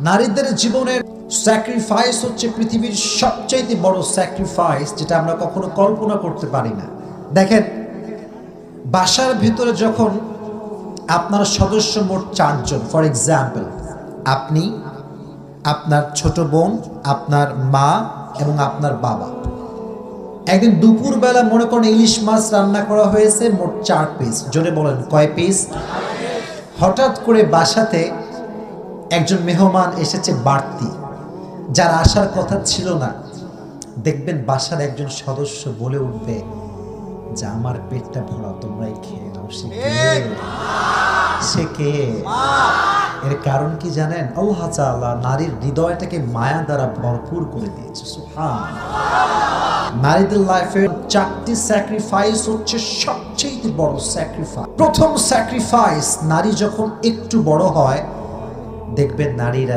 নারীদের জীবনের স্যাক্রিফাইস হচ্ছে পৃথিবীর সবচেয়ে বড় স্যাক্রিফাইস, যেটা আমরা কখনো কল্পনা করতে পারি না। দেখেন, বাসার ভিতরে যখন আপনার সদস্য মোট 4 জন, ফর এক্সাম্পল আপনি, আপনার ছোট বোন, আপনার মা এবং আপনার বাবা। একদিন দুপুরবেলা মনে করেন ইলিশ মাছ রান্না করা হয়েছে মোট 4 পিস। জোরে বলেন কয় পিস? হঠাৎ করে বাসাতে একজন মেহমান এসেছে বাড়তি, যার আসার কথা ছিল না। দেখবেন বাসার একজন সদস্য বলে উঠবে যে আমার পেটটা ভরা, তোমরাই খেয়ে নাও। সে কে? এর কারণ কি জানেন? আল্লাহ তাআলা নারীর হৃদয়টাকে মায়া দ্বারা ভরপুর করে দিয়েছে। সুবহানাল্লাহ। নারীদের লাইফের 4টি স্যাক্রিফাইস হচ্ছে সবচেয়ে বড় স্যাক্রিফাইস। প্রথম স্যাক্রিফাইস, নারী যখন একটু বড় হয় দেখবেন নারীরা